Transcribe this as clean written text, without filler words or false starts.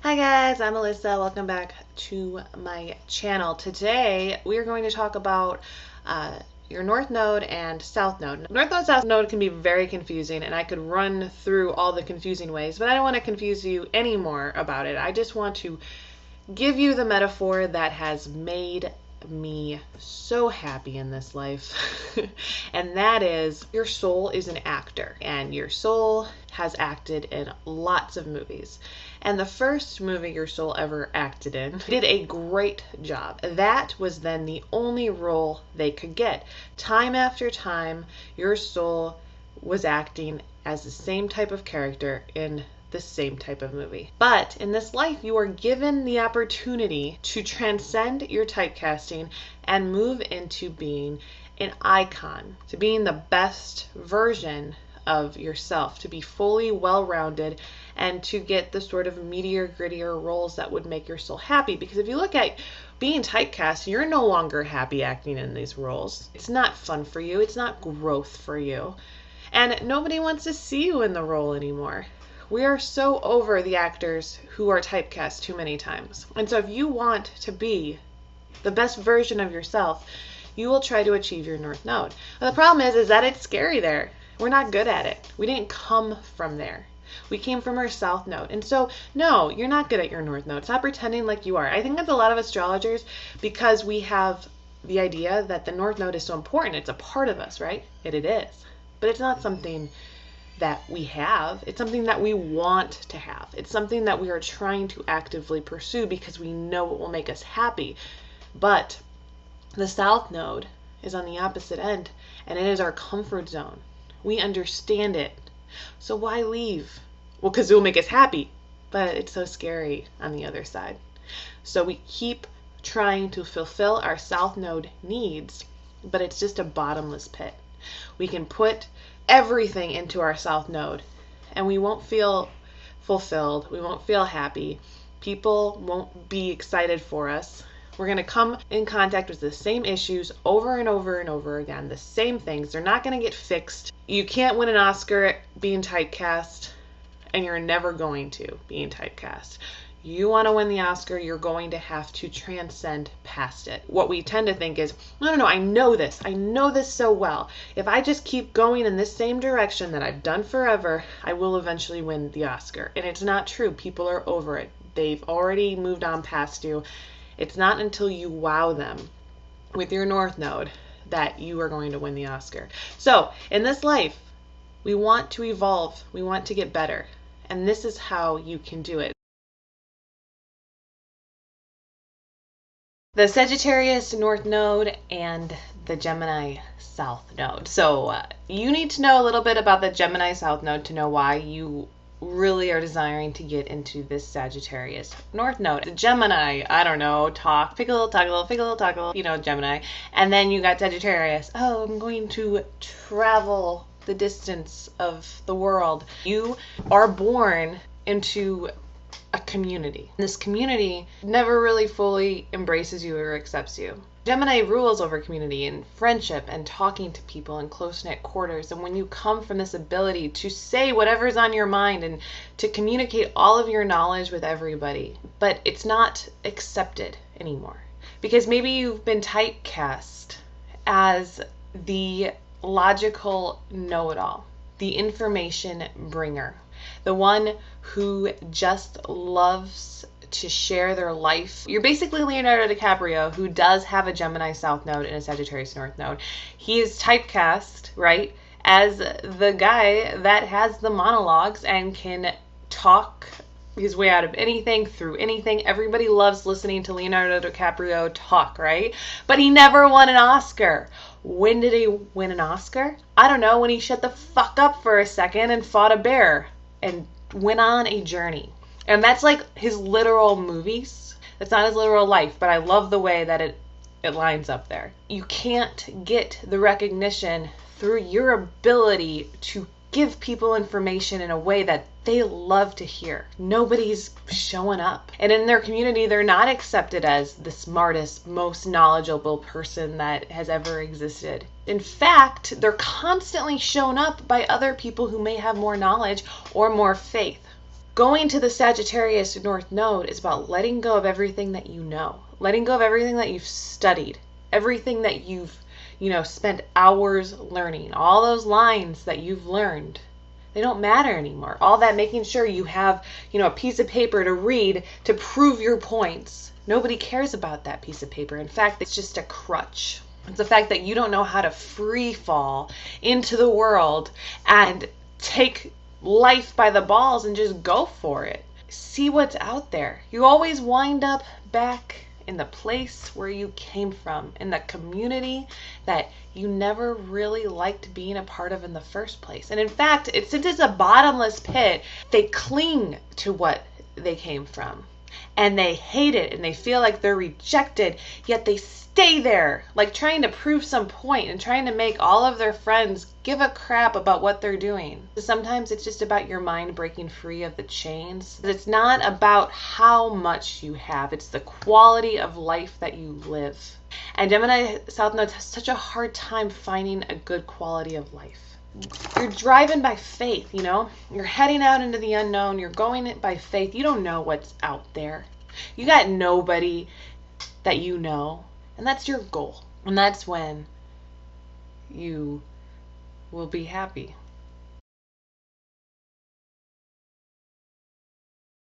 Hi guys, I'm Alyssa. Welcome back to my channel. Today we are going to talk about your North Node and South Node. North Node, South Node can be very confusing, and I could run through all the confusing ways, but I don't want to confuse you anymore about it. I just want to give you the metaphor that has made me so happy in this life. And that is, your soul is an actor, and your soul has acted in lots of movies. And the first movie your soul ever acted in did a great job. That was then the only role they could get. Time after time, your soul was acting as the same type of character in the same type of movie. But in this life, you are given the opportunity to transcend your typecasting and move into being an icon, to being the best version of yourself, to be fully well-rounded, and to get the sort of meatier, grittier roles that would make your soul happy. Because if you look at being typecast, you're no longer happy acting in these roles. It's not fun for you. It's not growth for you. And nobody wants to see you in the role anymore. We are so over the actors who are typecast too many times. And so if you want to be the best version of yourself, you will try to achieve your North Node. But the problem is that it's scary there. We're not good at it. We didn't come from there. We came from our South Node. And so, no, you're not good at your North Node. Stop pretending like you are. I think that's a lot of astrologers, because we have the idea that the North Node is so important. It's a part of us, right? And it is. But it's not something that we have. It's something that we want to have. It's something that we are trying to actively pursue because we know it will make us happy. But the South Node is on the opposite end, and it is our comfort zone. We understand it. So why leave? Well, because it will make us happy. But it's so scary on the other side. So we keep trying to fulfill our South Node needs, but it's just a bottomless pit. We can put everything into our South Node, and we won't feel fulfilled. We won't feel happy. People won't be excited for us. We're going to come in contact with the same issues over and over and over again, the same things. They're not going to get fixed. You can't win an Oscar being typecast, and you're never going to being typecast. You want to win the Oscar, you're going to have to transcend past it. What we tend to think is, no, I know this. I know this so well. If I just keep going in this same direction that I've done forever, I will eventually win the Oscar. And it's not true. People are over it. They've already moved on past you. It's not until you wow them with your North Node that you are going to win the Oscar. So in this life, we want to evolve. We want to get better. And this is how you can do it. The Sagittarius North Node and the Gemini South Node. So you need to know a little bit about the Gemini South Node to know why you really are desiring to get into this Sagittarius North Node. The Gemini, I don't know, talk, pickle, toggle, you know, Gemini. And then you got Sagittarius. Oh, I'm going to travel the distance of the world. You are born into a community. This community never really fully embraces you or accepts you. Gemini rules over community and friendship and talking to people in close-knit quarters. And when you come from this ability to say whatever's on your mind and to communicate all of your knowledge with everybody, but it's not accepted anymore. Because maybe you've been typecast as the logical know-it-all, the information bringer, the one who just loves to share their life. You're basically Leonardo DiCaprio, who does have a Gemini South Node and a Sagittarius North Node. He is typecast, right, as the guy that has the monologues and can talk his way out of anything, through anything. Everybody loves listening to Leonardo DiCaprio talk, right? But he never won an Oscar. When did he win an Oscar? I don't know, when he shut the fuck up for a second and fought a bear and went on a journey. And that's like his literal movies. That's not his literal life, but I love the way that it lines up there. You can't get the recognition through your ability to give people information in a way that they love to hear. Nobody's showing up. And in their community, they're not accepted as the smartest, most knowledgeable person that has ever existed. In fact, they're constantly shown up by other people who may have more knowledge or more faith. Going to the Sagittarius North Node is about letting go of everything that you know, letting go of everything that you've studied, everything that you've, spent hours learning, all those lines that you've learned. They don't matter anymore. All that making sure you have, a piece of paper to read to prove your points. Nobody cares about that piece of paper. In fact, it's just a crutch. It's the fact that you don't know how to free fall into the world and take life by the balls and just go for it. See what's out there. You always wind up back in the place where you came from, in the community that you never really liked being a part of in the first place. And in fact, since it's a bottomless pit, they cling to what they came from. And they hate it and they feel like they're rejected, yet they stay there, like trying to prove some point and trying to make all of their friends give a crap about what they're doing. Sometimes it's just about your mind breaking free of the chains. It's not about how much you have, it's the quality of life that you live. And Gemini South Nodes has such a hard time finding a good quality of life. You're driving by faith, You're heading out into the unknown. You're going it by faith. You don't know what's out there. You got nobody that you know. And that's your goal. And that's when you will be happy.